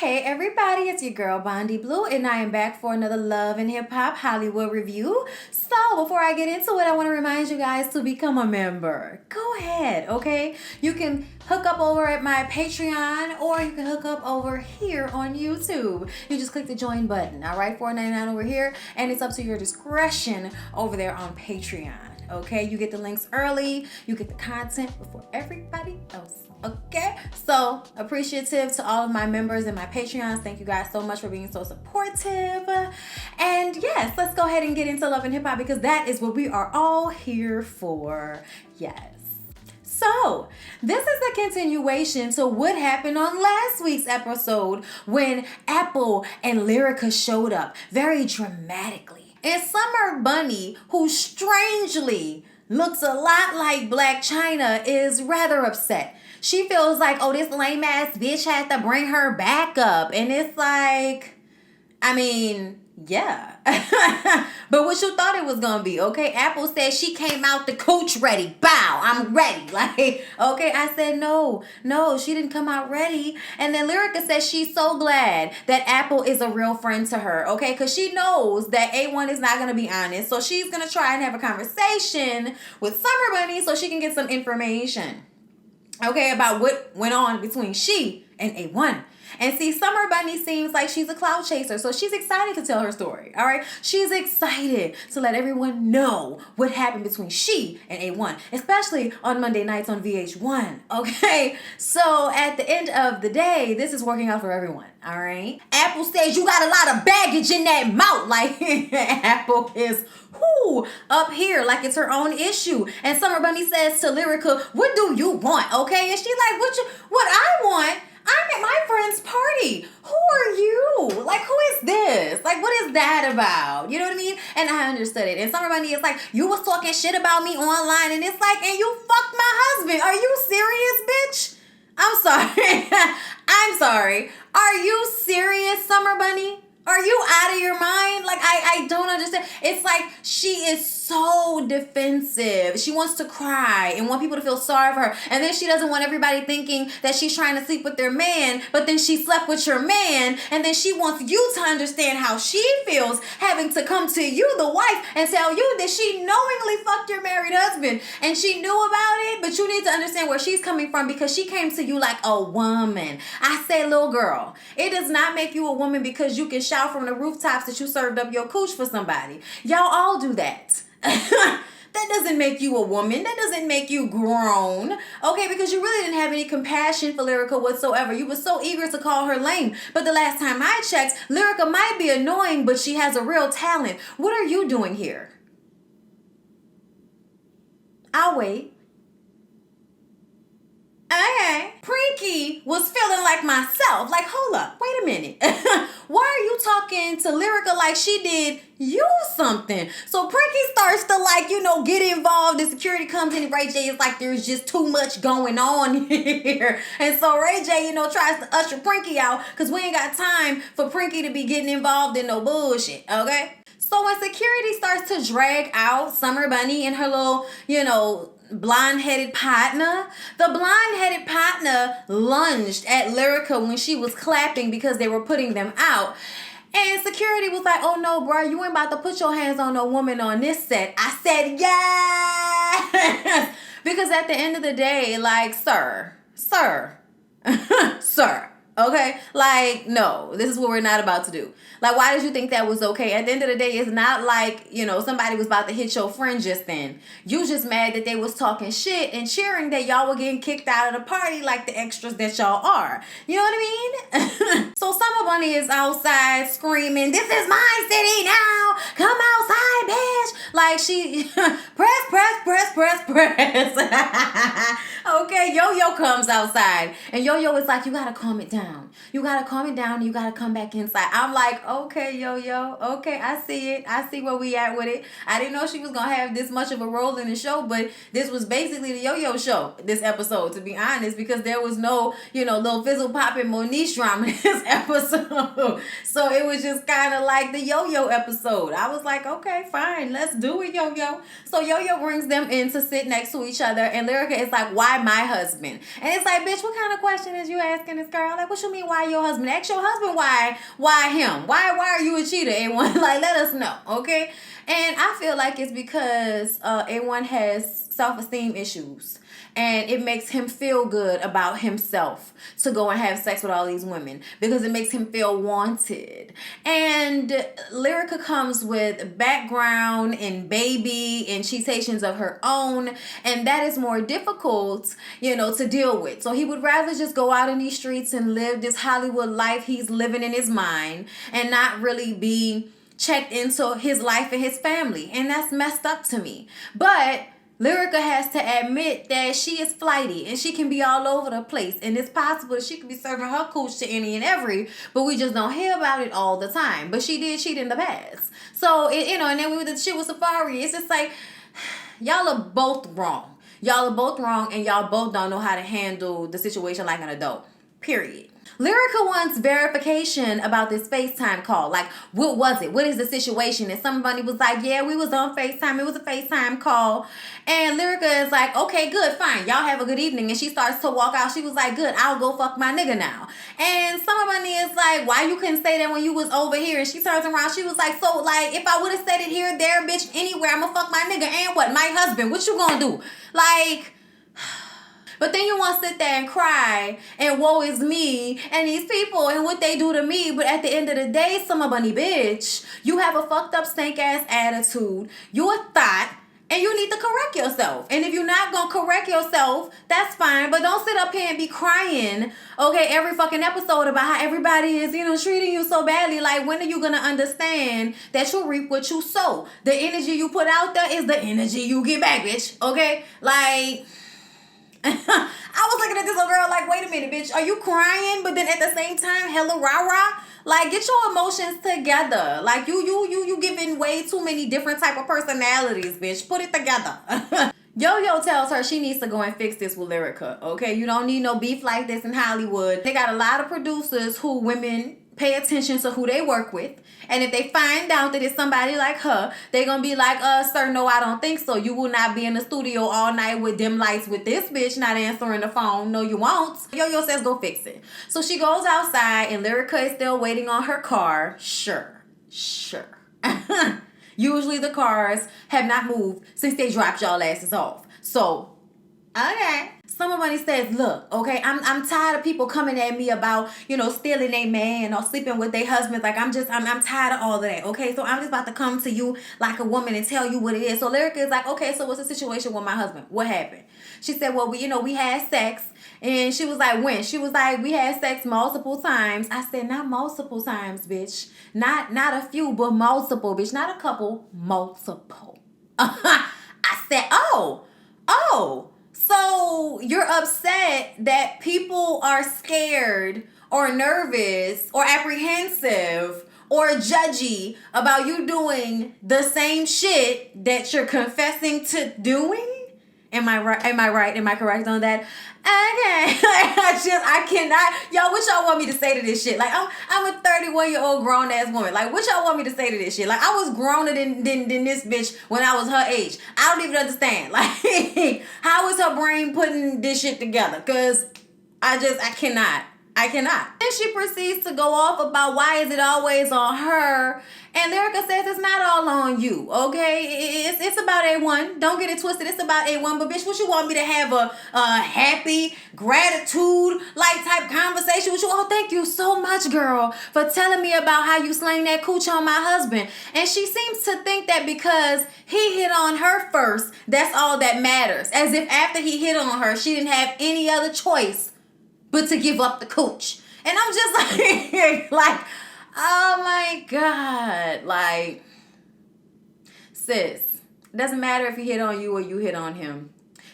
Hey everybody, it's your girl Bondy Blue, and I am back for another Love and Hip Hop Hollywood review. So before I get into it, I want to remind you guys to become a member. Go ahead, okay? You can hook up over at my Patreon, or you can hook up over here on YouTube. You just click the join button, all right? $4.99 over here, and it's up to your discretion over there on Patreon. Okay, you get the links early, you get the content before everybody else. Okay, so appreciative to all of my members and my Patreons. Thank you guys so much for being so supportive. And yes, let's go ahead and get into Love and Hip Hop, because that is what we are all here for. Yes. So, this is a continuation to what happened on last week's episode when Apple and Lyrica showed up very dramatically. And Summer Bunny, who strangely looks a lot like Black China, is rather upset. She feels like, oh, this lame ass bitch had to bring her back up. And it's like, I mean, yeah. But what you thought it was gonna be, okay? Apple said she came out the cooch ready. Bow, I'm ready. Like, okay, I said no, she didn't come out ready. And then Lyrica says she's so glad that Apple is a real friend to her, okay? Because she knows that A1 is not gonna be honest. So she's gonna try and have a conversation with Summer Bunny so she can get some information, okay, about what went on between she and A1. And see, Summer Bunny seems like she's a cloud chaser, so she's excited to tell her story, all right? She's excited to let everyone know what happened between she and A1, especially on Monday nights on VH1, okay? So at the end of the day, this is working out for everyone, all right? Apple says you got a lot of baggage in that mouth. Like, Apple is up here like it's her own issue. And Summer Bunny says to Lyrica, what do you want, okay? And she's like, what I want? I'm at my friend's party. Who are you? Like, who is this? Like, what is that about? You know what I mean? And I understood it. And Summer Bunny is like, you was talking shit about me online. And it's like, and you fucked my husband. Are you serious, bitch? I'm sorry. I'm sorry. Are you serious, Summer Bunny? Are you out of your mind? Like, I don't understand. It's like she is so defensive. She wants to cry and want people to feel sorry for her. And then she doesn't want everybody thinking that she's trying to sleep with their man, but then she slept with your man. And then she wants you to understand how she feels having to come to you, the wife, and tell you that she knowingly fucked your married husband. And she knew about it, but you need to understand where she's coming from, because she came to you like a woman. I say, little girl, it does not make you a woman because you can shout from the rooftops that you served up your cooch for somebody. Y'all all do that. That doesn't make you a woman. That doesn't make you grown. Okay, because you really didn't have any compassion for Lyrica whatsoever. You were so eager to call her lame. But the last time I checked, Lyrica might be annoying, but she has a real talent. What are you doing here? I'll wait. Okay. Prinky was feeling like myself. Like, hold up, wait a minute. Why are you talking to Lyrica like she did you something? So Prinky starts to, like, get involved, and security comes in, and Ray J is like, there's just too much going on here. And so Ray J, tries to usher Prinky out, because we ain't got time for Prinky to be getting involved in no bullshit, okay? So when security starts to drag out Summer Bunny and her little, blonde-headed partner, the blonde-headed partner lunged at Lyrica when she was clapping because they were putting them out. And security was like, oh no, bro, you ain't about to put your hands on no woman on this set. I said, yes! Because at the end of the day, like, sir, okay? Like, no, this is what we're not about to do. Like, why did you think that was okay? At the end of the day, it's not like, somebody was about to hit your friend just then. You just mad that they was talking shit and cheering that y'all were getting kicked out of the party like the extras that y'all are. You know what I mean? So Summer Bunny is outside screaming, this is my city now. Come outside, bitch. Like, she press. Okay, Yo-Yo comes outside. And Yo-Yo is like, you gotta calm it down. You gotta calm it down and you gotta come back inside. I'm like, okay, Yo-Yo. Okay, I see it. I see where we at with it. I didn't know she was gonna have this much of a role in the show, but this was basically the Yo-Yo show, this episode, to be honest, because there was no, little fizzle popping Monique drama in this episode. So it was just kind of like the Yo-Yo episode. I was like, okay, fine, let's do it, Yo-Yo. So Yo-Yo brings them in to sit next to each other, and Lyrica is like, why my husband? And it's like, bitch, what kind of question is you asking this girl? Like, what you mean, asking why your husband. Ask your husband why him. Why are you a cheater, A1? Like, let us know, okay? And I feel like it's because A1 has self-esteem issues. And it makes him feel good about himself to go and have sex with all these women because it makes him feel wanted. And Lyrica comes with background and baby and cheatations of her own, and that is more difficult, to deal with. So he would rather just go out in these streets and live this Hollywood life he's living in his mind and not really be checked into his life and his family. And that's messed up to me. But Lyrica has to admit that she is flighty and she can be all over the place. And it's possible she could be serving her cooch to any and every, but we just don't hear about it all the time. But she did cheat in the past. So, and then we did the shit with Safari. It's just like, y'all are both wrong. Y'all are both wrong and y'all both don't know how to handle the situation like an adult. Period. Lyrica wants verification about this FaceTime call. Like, what was it? What is the situation? And somebody was like, yeah, we was on FaceTime. It was a FaceTime call. And Lyrica is like, okay, good, fine. Y'all have a good evening. And she starts to walk out. She was like, good, I'll go fuck my nigga now. And somebody is like, why you couldn't say that when you was over here? And she turns around. She was like, so, like, if I would have said it here, there, bitch, anywhere, I'm gonna fuck my nigga. And what? My husband. What you gonna do? Like... But then you want to sit there and cry and woe is me and these people and what they do to me. But at the end of the day, summer bunny bitch, you have a fucked up stank ass attitude. You're a thought and you need to correct yourself. And if you're not going to correct yourself, that's fine. But don't sit up here and be crying, okay, every fucking episode about how everybody is, treating you so badly. Like, when are you going to understand that you reap what you sow? The energy you put out there is the energy you get back, bitch. Okay? Like... I was looking at this little girl like, wait a minute, bitch, are you crying? But then at the same time, hella rah-rah? Like, get your emotions together. Like, you giving way too many different type of personalities, bitch. Put it together. Yo-Yo tells her she needs to go and fix this with Lyrica, okay? You don't need no beef like this in Hollywood. They got a lot of producers who women pay attention to who they work with. And if they find out that it's somebody like her, they're going to be like, sir, no, I don't think so. You will not be in the studio all night with dim lights with this bitch not answering the phone. No, you won't. Yo-Yo says go fix it. So she goes outside and Lyrica is still waiting on her car. Sure. Usually the cars have not moved since they dropped y'all asses off. So, okay. Somebody says, look, okay, I'm tired of people coming at me about, stealing a man or sleeping with their husbands. Like, I'm tired of all of that, okay? So I'm just about to come to you like a woman and tell you what it is. So Lyrica is like, okay, so what's the situation with my husband? What happened? She said, well, we had sex. And she was like, when? She was like, we had sex multiple times. I said, not multiple times, bitch. Not a few, but multiple, bitch. Not a couple, multiple. I said, oh. So you're upset that people are scared or nervous or apprehensive or judgy about you doing the same shit that you're confessing to doing? Am I right? Am I correct on that? Okay. I cannot. Y'all, what y'all want me to say to this shit? Like, I'm a 31-year-old grown-ass woman. Like, what y'all want me to say to this shit? Like, I was growner than this bitch when I was her age. I don't even understand. Like, how is her brain putting this shit together? Because I cannot. Then she proceeds to go off about why is it always on her. And Lyrica says it's not all on you, okay? It's about A1. Don't get it twisted. It's about A1. But bitch, what you want me to have a happy, gratitude-like type conversation with you? Oh, thank you so much, girl, for telling me about how you slang that cooch on my husband. And she seems to think that because he hit on her first, that's all that matters. As if after he hit on her, she didn't have any other choice but to give up the cooch. And I'm just like, oh my God. Like, sis, it doesn't matter if he hit on you or you hit on him.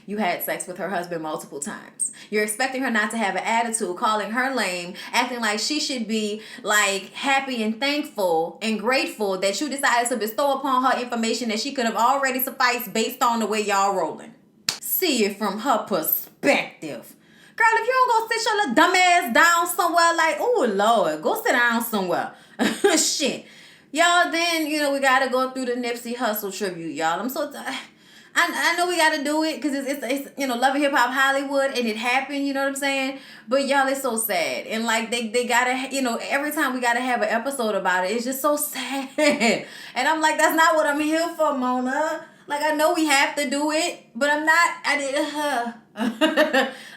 You had sex with her husband multiple times. You're expecting her not to have an attitude, calling her lame, acting like she should be like happy and thankful and grateful that you decided to bestow upon her information that she could have already sufficed based on the way y'all rolling. See it from her perspective. Girl, if you don't go sit your little dumb ass down somewhere, like, oh, Lord, go sit down somewhere. Shit. Y'all, then, we got to go through the Nipsey Hussle tribute, y'all. I know we got to do it because it's you know, Love and Hip Hop Hollywood, and it happened, you know what I'm saying? But y'all, it's so sad. And like they got to, you know, every time we got to have an episode about it, it's just so sad. And I'm like, that's not what I'm here for, Mona. Like, I know we have to do it, but I'm not.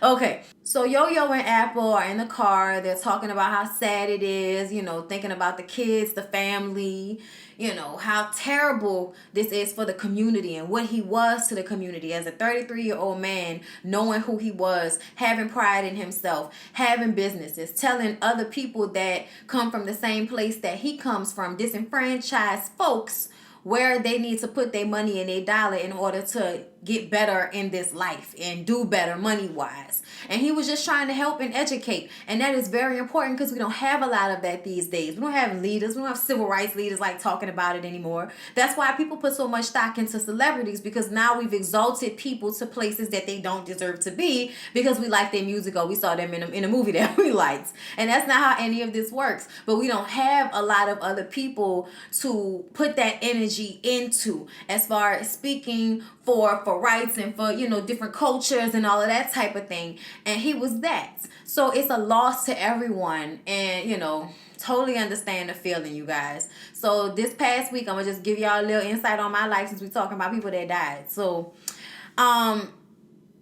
Okay. So Yo-Yo and Apple are in the car. They're talking about how sad it is, you know, thinking about the kids, the family, you know, how terrible this is for the community and what he was to the community as a 33-year-old man, knowing who he was, having pride in himself, having businesses, telling other people that come from the same place that he comes from, disenfranchised folks, where they need to put their money and their dollar in order to get better in this life and do better money-wise. And he was just trying to help and educate. And that is very important because we don't have a lot of that these days. We don't have leaders. We don't have civil rights leaders like talking about it anymore. That's why people put so much stock into celebrities, because now we've exalted people to places that they don't deserve to be because we like their music or we saw them in a movie that we liked. And that's not how any of this works. But we don't have a lot of other people to put that energy into as far as speaking for rights and for, you know, different cultures and all of that type of thing. And he was that. So it's a loss to everyone. And, you know, totally understand the feeling, you guys. So this past week, I'm going to just give y'all a little insight on my life since we're talking about people that died. So,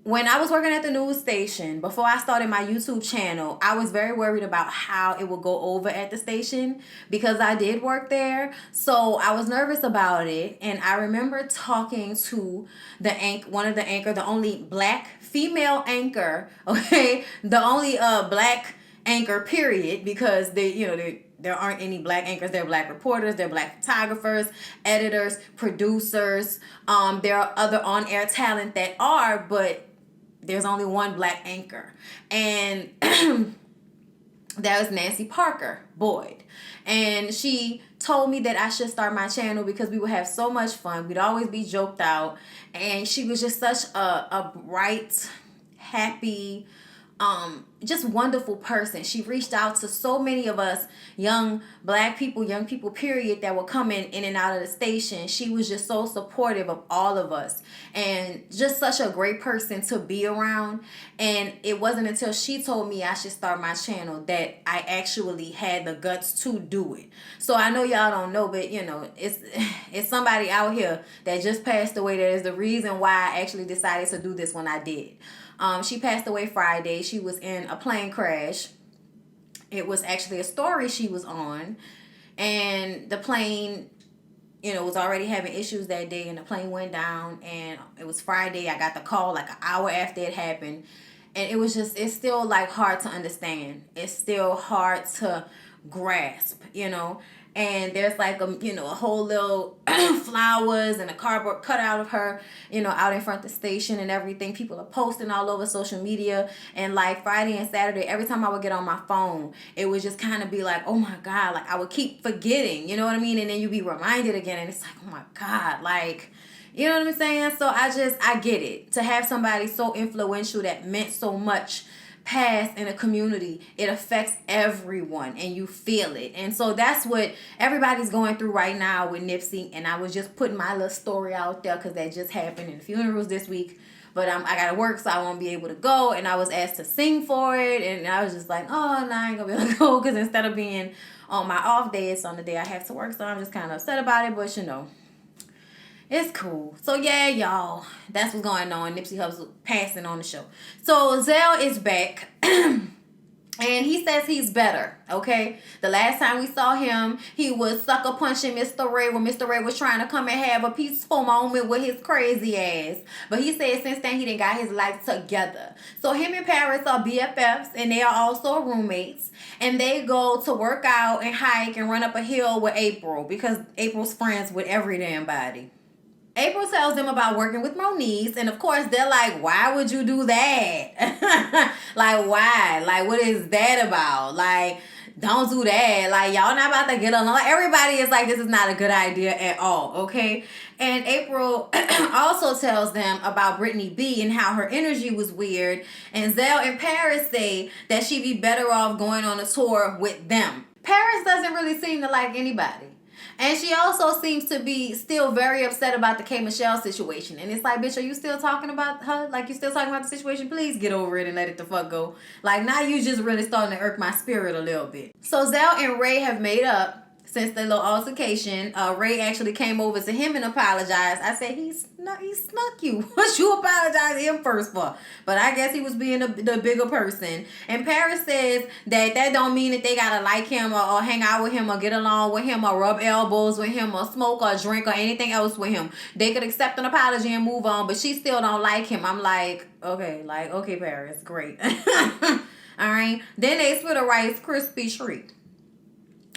when I was working at the news station, before I started my YouTube channel, I was very worried about how it would go over at the station because I did work there. So I was nervous about it. And I remember talking to one of the anchor, the only black female anchor, okay? The only black anchor, period, because there aren't any black anchors. They're black reporters. They're black photographers, editors, producers. There are other on-air talent that are, but there's only one black anchor. And that was Nancy Parker Boyd. And she told me that I should start my channel because we would have so much fun. We'd always be joked out. And she was just such a bright, happy, just wonderful person. She reached out to so many of us young people, period, that were coming in and out of the station. She was just so supportive of all of us and just such a great person to be around. And it wasn't until she told me I should start my channel that I actually had the guts to do it. So I know y'all don't know, but you know, it's somebody out here that just passed away that is the reason why I actually decided to do this when I did. She passed away Friday. She was in a plane crash. It was actually a story she was on. And the plane, you know, was already having issues that day. And the plane went down. And it was Friday. I got the call like an hour after it happened. And it was just, it's still like hard to understand. It's still hard to grasp, you know. And there's like a whole little flowers and a cardboard cutout of her, you know, out in front of the station and everything. People are posting all over social media. And like Friday and Saturday, every time I would get on my phone, it would just kind of be like, oh my God, like I would keep forgetting, you know what I mean? And then you'd be reminded again and it's like, oh my God, like, you know what I'm saying? So I get it. To have somebody so influential that meant so much pass in a community, it affects everyone and you feel it. And so that's what everybody's going through right now with Nipsey. And I was just putting my little story out there because that just happened in the funerals this week. But I gotta work, so I won't be able to go. And I was asked to sing for it, and I was just like, oh, no, I ain't gonna be able to go because instead of being on my off day, it's on the day I have to work. So I'm just kind of upset about it, but you know, it's cool. So yeah, y'all, that's what's going on. Nipsey Hussle passing on the show. So Zell is back. And he says he's better, okay? The last time we saw him, he was sucker punching Mr. Ray when Mr. Ray was trying to come and have a peaceful moment with his crazy ass. But he said since then he done got his life together. So him and Paris are BFFs, and they are also roommates. And they go to work out and hike and run up a hill with April because April's friends with every damn body. April tells them about working with Moniece, and of course they're like, why would you do that? Like, why? Like, what is that about? Like, don't do that. Like, y'all not about to get along. Like, everybody is like, this is not a good idea at all, okay? And April also tells them about Brittany B and how her energy was weird, and Zell and Paris say that she'd be better off going on a tour with them. Paris doesn't really seem to like anybody. And she also seems to be still very upset about the K. Michelle situation. And it's like, bitch, are you still talking about her? Like, you still talking about the situation? Please get over it and let it the fuck go. Like, now you just really starting to irk my spirit a little bit. So Zell and Ray have made up since the little altercation. Ray actually came over to him and apologized. I said, he snuck you. What you apologize to him first for? But I guess he was being the bigger person. And Paris says that don't mean that they gotta like him or hang out with him or get along with him or rub elbows with him or smoke or drink or anything else with him. They could accept an apology and move on, but she still don't like him. I'm like, okay, Paris, great. All right. Then they spit a Rice Krispie treat.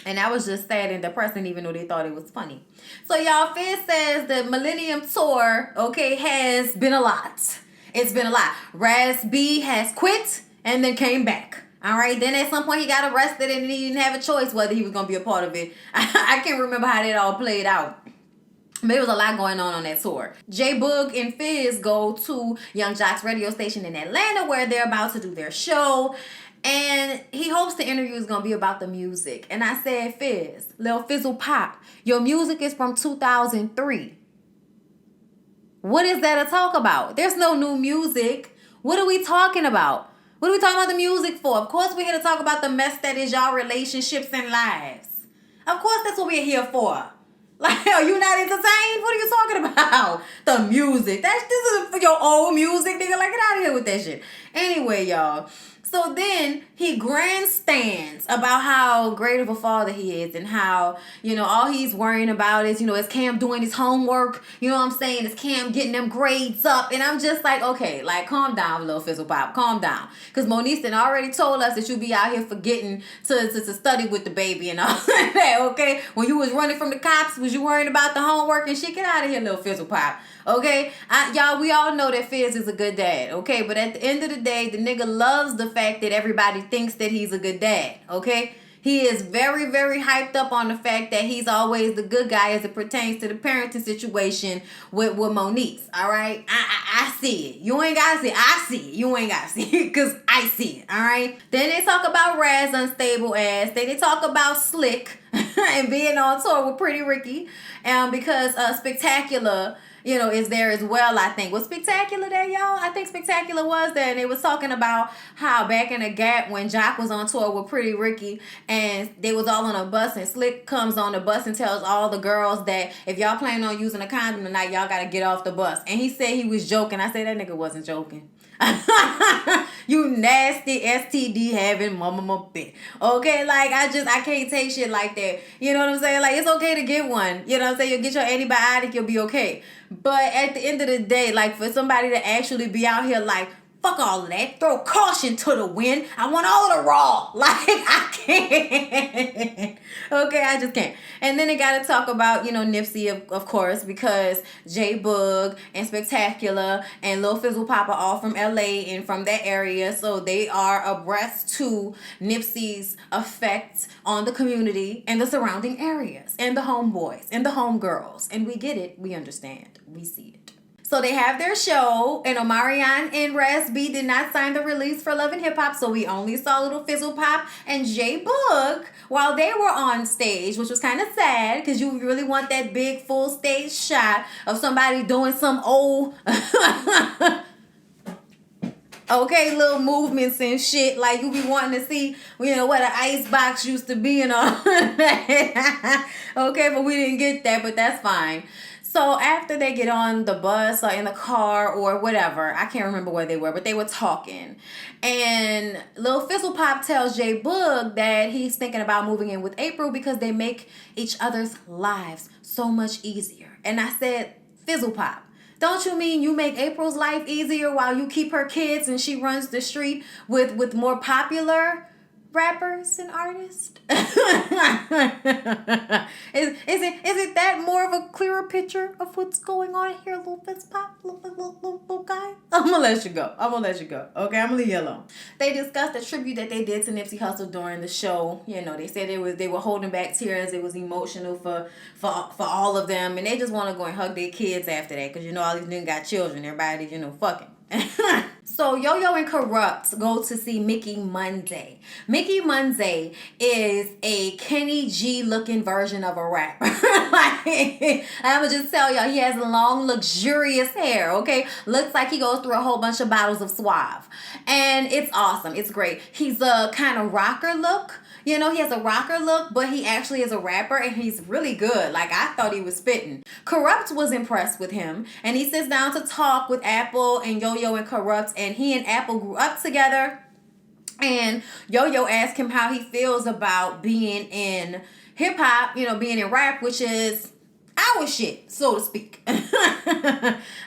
And that was just sad and depressing, even though they thought it was funny. So, y'all, Fizz says the Millennium Tour, okay, has been a lot. It's been a lot. Raz B has quit and then came back. All right. Then at some point he got arrested and he didn't have a choice whether he was going to be a part of it. I can't remember how that all played out. But there was a lot going on that tour. J Boog and Fizz go to Young Jock's radio station in Atlanta where they're about to do their show. And he hopes the interview is going to be about the music. And I said, Fizz, Lil Fizzle Pop, your music is from 2003. What is that to talk about? There's no new music. What are we talking about? What are we talking about the music for? Of course we're here to talk about the mess that is y'all relationships and lives. Of course that's what we're here for. Like, are you not entertained? What are you talking about? The music. This is for your old music, nigga. Like, get out of here with that shit. Anyway, y'all. So then he grandstands about how great of a father he is and how, all he's worrying about is, is Cam doing his homework. You know what I'm saying? Is Cam getting them grades up? And I'm just like, okay, like, calm down, Lil Fizzle Pop. Calm down. Because Monique already told us that you be out here forgetting to study with the baby and all that, okay? When you was running from the cops, was you worrying about the homework and shit? Get out of here, Lil Fizzle Pop. Okay, y'all, we all know that Fizz is a good dad, okay? But at the end of the day, the nigga loves the fact that everybody thinks that he's a good dad, okay? He is very, very hyped up on the fact that he's always the good guy as it pertains to the parenting situation with Monique, all right? I see it. You ain't gotta see it. I see it. You ain't gotta see it because I see it, all right? Then they talk about Raz unstable ass. Then they talk about Slick and being on tour with Pretty Ricky because Spectacular is there as well, I think. Was Spectacular there, y'all? I think Spectacular was there. And they was talking about how back in the Gap when Jock was on tour with Pretty Ricky and they was all on a bus and Slick comes on the bus and tells all the girls that if y'all planning on using a condom tonight, y'all got to get off the bus. And he said he was joking. I said that nigga wasn't joking. You nasty STD having mama bitch. Okay, like I can't take shit like that. You know what I'm saying? Like, it's okay to get one. You know what I'm saying? You'll get your antibiotic, you'll be okay. But at the end of the day, like, for somebody to actually be out here like, fuck all of that, throw caution to the wind, I want all the raw. Like, I can't. Okay, I just can't. And then they got to talk about, Nipsey, of course, because J Boog and Spectacular and Lil Fizzle Pop are all from LA and from that area. So they are abreast to Nipsey's effect on the community and the surrounding areas and the homeboys and the homegirls. And we get it. We understand. We see it. So they have their show, and Omarion and Raz B did not sign the release for Love and Hip Hop, so we only saw Little Fizzle Pop and J Boog while they were on stage, which was kind of sad because you really want that big full stage shot of somebody doing some old okay, little movements and shit, like you be wanting to see, what an ice box used to be and all that. Okay, but we didn't get that, but that's fine. So after they get on the bus or in the car or whatever, I can't remember where they were, but they were talking. And Lil Fizzle Pop tells J Boog that he's thinking about moving in with April because they make each other's lives so much easier. And I said, Fizzle Pop, don't you mean you make April's life easier while you keep her kids and she runs the street with more popular rappers and artists? Is it that more of a clearer picture of what's going on here, Lil Fizz Pop, little guy? I'm gonna let you go. Okay, I'm gonna leave you alone. They discussed the tribute that they did to Nipsey Hussle during the show. They said they were holding back tears. It was emotional for all of them, and they just want to go and hug their kids after that because all these niggas got children. Everybody fucking. So Yo-Yo and Corrupt go to see Mickey Monday. Mickey Monday is a Kenny G looking version of a rapper. Like, I'ma just tell y'all, he has long, luxurious hair, okay? Looks like he goes through a whole bunch of bottles of Suave. And it's awesome. It's great. He's a kind of rocker look. You know, he has a rocker look, but he actually is a rapper, and he's really good. Like, I thought he was spitting. Corrupt was impressed with him, and he sits down to talk with Apple and Yo-Yo and Corrupt, and he and Apple grew up together. And Yo-Yo asked him how he feels about being in hip-hop, you know, being in rap, which is our shit, so to speak. All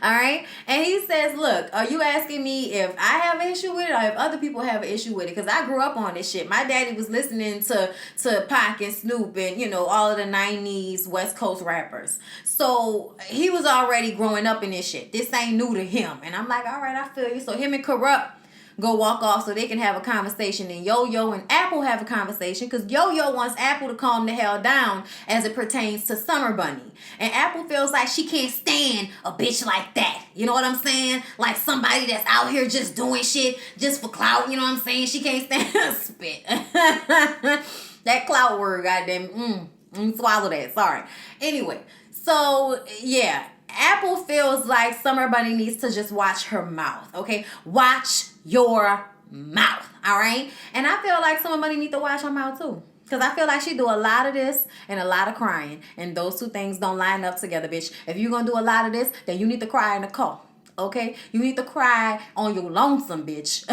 right? And he says, look, are you asking me if I have an issue with it or if other people have an issue with it? Because I grew up on this shit. My daddy was listening to Pac and Snoop and, you know, all of the 90s West Coast rappers. So he was already growing up in this shit. This ain't new to him. And I'm like, all right, I feel you. So him and Corrupt go walk off so they can have a conversation, and Yo-Yo and Apple have a conversation because Yo-Yo wants Apple to calm the hell down as it pertains to Summer Bunny. And Apple feels like she can't stand a bitch like that. You know what I'm saying? Like somebody that's out here just doing shit just for clout. You know what I'm saying? She can't stand spit. That clout word, goddamn. Swallow that. Sorry. Anyway, so yeah. Apple feels like Summer Bunny needs to just watch her mouth, okay? Watch your mouth, all right? And I feel like Summer Bunny needs to watch her mouth too. Because I feel like she do a lot of this and a lot of crying. And those two things don't line up together, bitch. If you're going to do a lot of this, then you need to cry in the car, okay? You need to cry on your lonesome, bitch.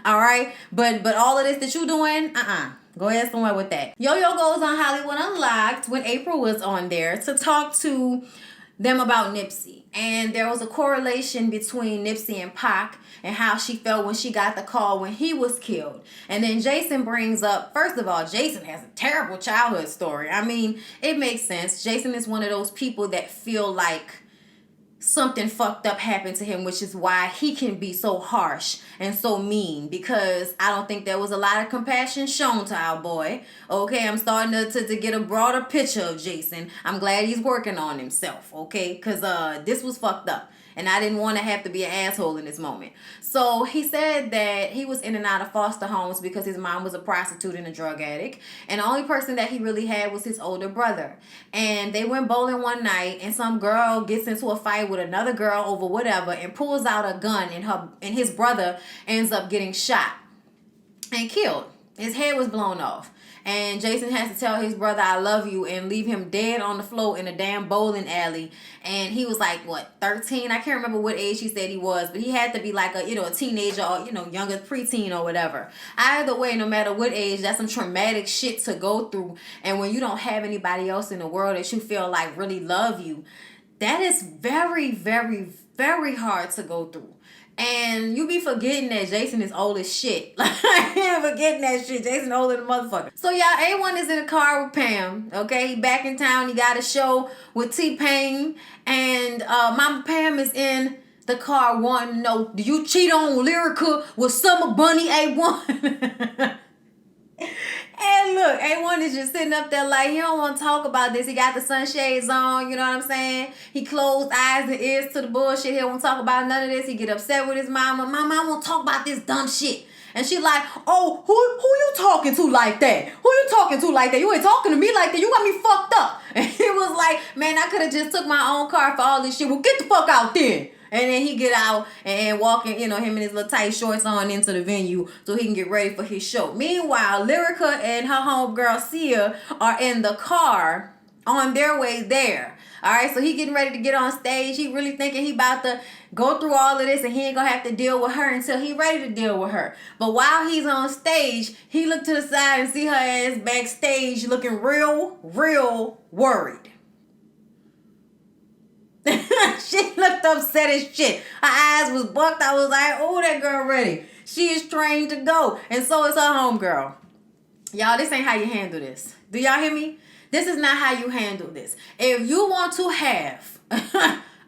All right? But all of this that you doing, go ahead somewhere with that. Yo-Yo goes on Hollywood Unlocked when April was on there to talk to them about Nipsey. And there was a correlation between Nipsey and Pac and how she felt when she got the call when he was killed. And then Jason brings up, first of all, Jason has a terrible childhood story. I mean, it makes sense. Jason is one of those people that feel like something fucked up happened to him, which is why he can be so harsh and so mean, because I don't think there was a lot of compassion shown to our boy. Okay, I'm starting to get a broader picture of Jason. I'm glad he's working on himself, okay, because this was fucked up. And I didn't want to have to be an asshole in this moment. So he said that he was in and out of foster homes because his mom was a prostitute and a drug addict. And the only person that he really had was his older brother. And they went bowling one night, and some girl gets into a fight with another girl over whatever and pulls out a gun, and his brother ends up getting shot and killed. His head was blown off. And Jason has to tell his brother, I love you, and leave him dead on the floor in a damn bowling alley. And he was like, what, 13? I can't remember what age he said he was, but he had to be like a teenager or, younger preteen or whatever. Either way, no matter what age, that's some traumatic shit to go through. And when you don't have anybody else in the world that you feel like really love you, that is very, very, very hard to go through. And you be forgetting that Jason is old as shit. Like, forgetting that shit. Jason older than motherfucker. So, y'all, A1 is in a car with Pam. Okay? He back in town. He got a show with T-Pain. And Mama Pam is in the car wanting to know, do you cheat on Lyrica with Summer Bunny, A1? And look, A1 is just sitting up there like, he don't want to talk about this. He got the sunshades on, you know what I'm saying? He closed eyes and ears to the bullshit. He don't want to talk about none of this. He get upset with his mama. Mama, I want to talk about this dumb shit. And she like, oh, who you talking to like that? Who you talking to like that? You ain't talking to me like that. You got me fucked up. And he was like, man, I could have just took my own car for all this shit. Well, get the fuck out there. And then he get out and walking, him and his little tight shorts on into the venue so he can get ready for his show. Meanwhile, Lyrica and her homegirl Sia are in the car on their way there. All right, so he getting ready to get on stage. He really thinking he about to go through all of this and he ain't gonna have to deal with her until he ready to deal with her. But while he's on stage, he look to the side and see her ass backstage looking real, real worried. She looked upset as shit. Her eyes was bucked. I was like, oh, that girl ready. She is trained to go. And so is her homegirl. Y'all, this ain't how you handle this. Do y'all hear me? This is not how you handle this. If you want to have,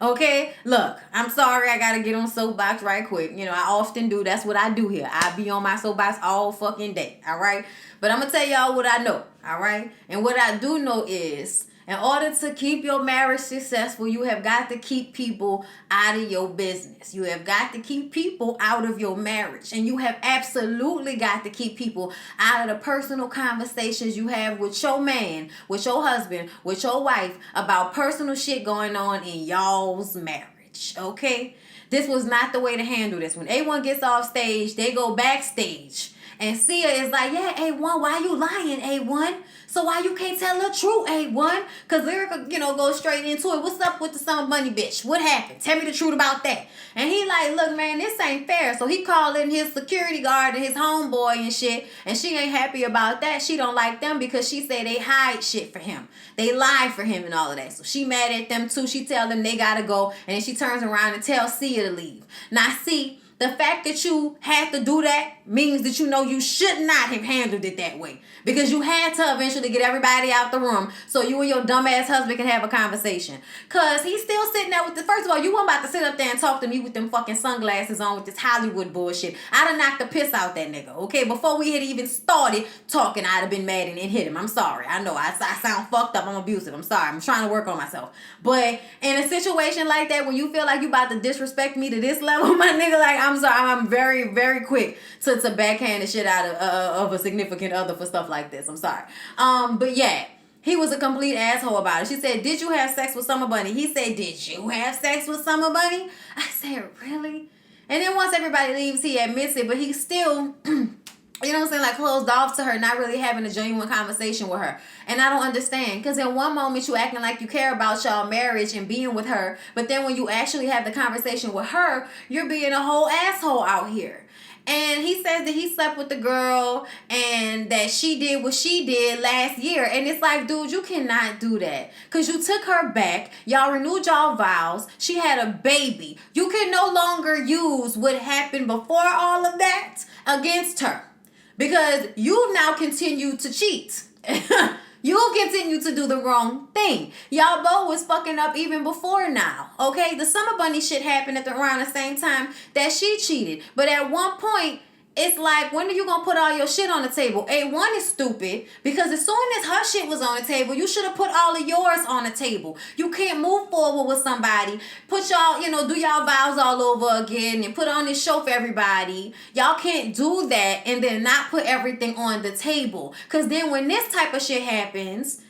okay, look, I'm sorry, I gotta get on soapbox right quick. I often do. That's what I do here. I be on my soapbox all fucking day, all right? But I'm gonna tell y'all what I know, all right? And what I do know is, In order to keep your marriage successful, you have got to keep people out of your business. You have got to keep people out of your marriage. And you have absolutely got to keep people out of the personal conversations you have with your man, with your husband, with your wife about personal shit going on in y'all's marriage. Okay? This was not the way to handle this. When A1 gets off stage, they go backstage. And Sia is like, yeah, A1, why you lying, A1? So why you can't tell the truth, A1? Because Lyrica, goes straight into it. What's up with the Summer Bunny bitch? What happened? Tell me the truth about that. And he like, look, man, this ain't fair. So he calling his security guard and his homeboy and shit. And she ain't happy about that. She don't like them because she say they hide shit for him. They lie for him and all of that. So she mad at them too. She tell them they gotta go. And then she turns around and tells Sia to leave. Now, see, the fact that you had to do that means that you should not have handled it that way. Because you had to eventually get everybody out the room so you and your dumbass husband can have a conversation. Because he's still sitting there with the... First of all, you weren't about to sit up there and talk to me with them fucking sunglasses on with this Hollywood bullshit. I'd have knocked the piss out that nigga, okay? Before we had even started talking, I'd have been mad and hit him. I'm sorry. I know I sound fucked up. I'm abusive. I'm sorry. I'm trying to work on myself. But in a situation like that, when you feel like you about to disrespect me to this level, my nigga, like, I'm sorry. I'm very, very quick to backhand the shit out of a significant other for stuff like this. I'm sorry. But yeah, he was a complete asshole about it. She said, did you have sex with Summer Bunny? He said, did you have sex with Summer Bunny? I said, really? And then once everybody leaves, he admits it, but he's still... You know what I'm saying? Like closed off to her, not really having a genuine conversation with her. And I don't understand. Because in one moment you acting like you care about y'all marriage and being with her. But then when you actually have the conversation with her, you're being a whole asshole out here. And he says that he slept with the girl and that she did what she did last year. And it's like, dude, you cannot do that. Because you took her back. Y'all renewed y'all vows. She had a baby. You can no longer use what happened before all of that against her. Because you now continue to cheat. You'll continue to do the wrong thing. Y'all both was fucking up even before now. Okay? The Summer Bunny shit happened around the same time that she cheated. But at one point, it's like, when are you going to put all your shit on the table? A1 is stupid because as soon as her shit was on the table, you should have put all of yours on the table. You can't move forward with somebody, put y'all, do y'all vows all over again and put on this show for everybody. Y'all can't do that and then not put everything on the table. Because then when this type of shit happens,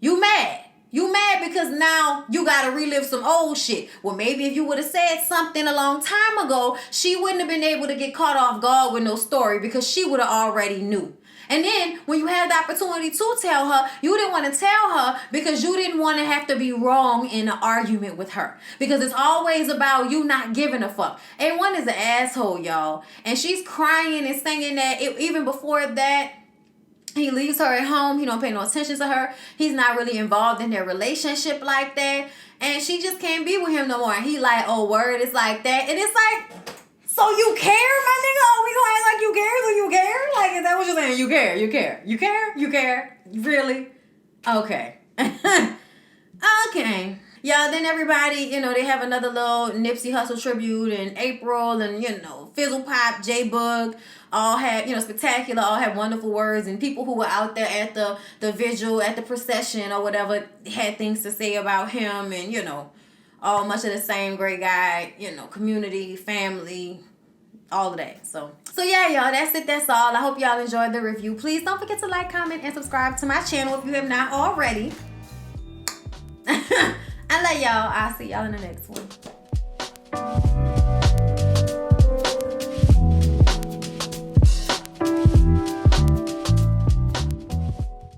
you mad. You mad because now you got to relive some old shit. Well, maybe if you would have said something a long time ago, she wouldn't have been able to get caught off guard with no story because she would have already knew. And then when you had the opportunity to tell her, you didn't want to tell her because you didn't want to have to be wrong in an argument with her. Because it's always about you not giving a fuck. A1 is an asshole, y'all. And she's crying and singing that even before that. He leaves her at home. He don't pay no attention to her. He's not really involved in their relationship like that. And she just can't be with him no more. And he like, oh, word, it's like that. And it's like, so you care, my nigga? Oh, we gonna act like you care? So you care? Like, is that what you're saying? You care, you care. You care? You care? Really? Okay. Okay. Yeah, then everybody, they have another little Nipsey Hussle tribute in April. And, Fizzle Pop, J-Bug, all had, Spectacular, all had wonderful words. And people who were out there at the vigil, at the procession or whatever, had things to say about him. And, all much of the same great guy, community, family, all of that. So yeah, y'all, that's it. That's all. I hope y'all enjoyed the review. Please don't forget to like, comment, and subscribe to my channel if you have not already. I love y'all. I'll see y'all in the next one.